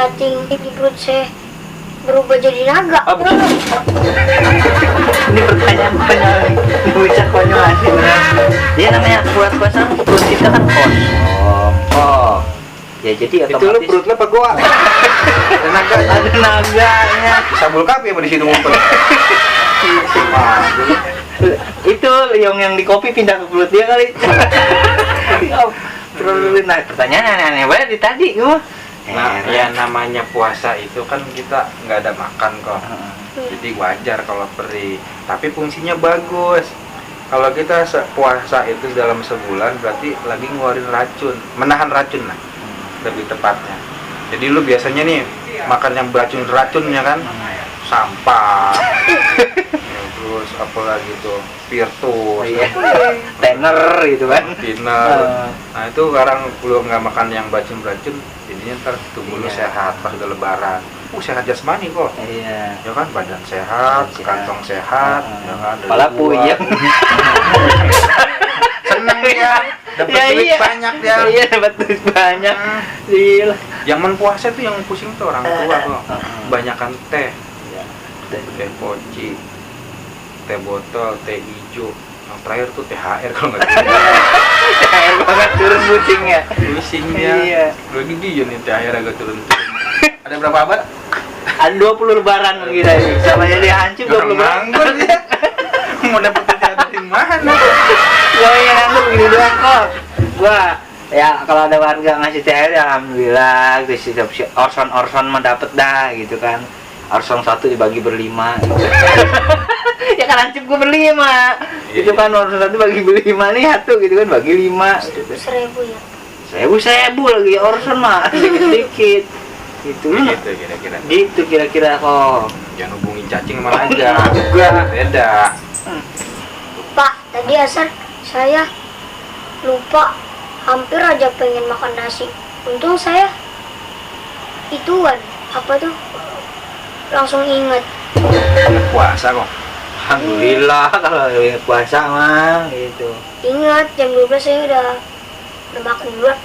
cacing di perut saya berubah jadi naga. Ini pertanyaan konyol nih. Ini bocah konyol sih benar. Dia namanya puasa perut kita kan kosong. Oh. Ya jadi Itu lu otomatis perut lu apa gua? Tenaga ada naganya. sabul kapi apa di situ ngumpet. Itu yang di kopi pindah ke perut dia kali. Terus nah pertanyaan aneh-aneh banget di tadi gua. Nah, ya namanya puasa itu kan kita nggak ada makan kok. Jadi wajar kalau perih. Tapi fungsinya bagus. Kalau kita puasa itu dalam sebulan berarti lagi ngeluarin racun, menahan racun lah. Lebih tepatnya. Jadi lu biasanya nih makan yang beracun-racun ya kan? Sampah. Terus apalagi tuh Virtus, Tenner gitu kan. dinner. Nah itu sekarang lu nggak makan yang beracun-beracun, jadinya ntar tubuh lu sehat pas udah lebaran. Sehat jasmani kok. Iya. Ya kan, badan sehat, kantong sehat, ya kan. Kepala puyeng. Seneng ya, dapat duit banyak ya. Iya, dapat duit banyak. Gila. Yang menpuasa tuh yang pusing tuh orang tua kok. Banyakan teh. Teh poci, teh botol, teh hijau. Yang terakhir tuh THR kalau nggak salah. THR banget turun pusingnya. Pusingnya. Iya. Lagi dia nih THR agak turun. Ada berapa abad? Ada 20 lebaran kita ini. Sama jadi hancur 20 lebaran. Nganggur dia. Mau dapet THR dari mana? Gua yang nganggur begini doang kok. Gua ya kalau ada warga ngasih THR ya alhamdulillah. Terus orson mah dapet dah gitu kan. Orson 1 dibagi berlima gitu. Ya kan hancur gua berlima. Itu kan orson 1 bagi berlima nih satu gitu kan bagi 5 gitu. 1000 ya. Seribu lagi orson mah sedikit. Gitu Gitu kira-kira kok. Jangan hubungin cacing malah aja. Juga Beda. Pak, tadi asar saya lupa, hampir aja pengen makan nasi. Untung saya ituan apa tuh langsung ingat. Puasa kok. alhamdulillah kalau ingat puasa mah gitu. Ingat jam 12 saya udah makan duluan.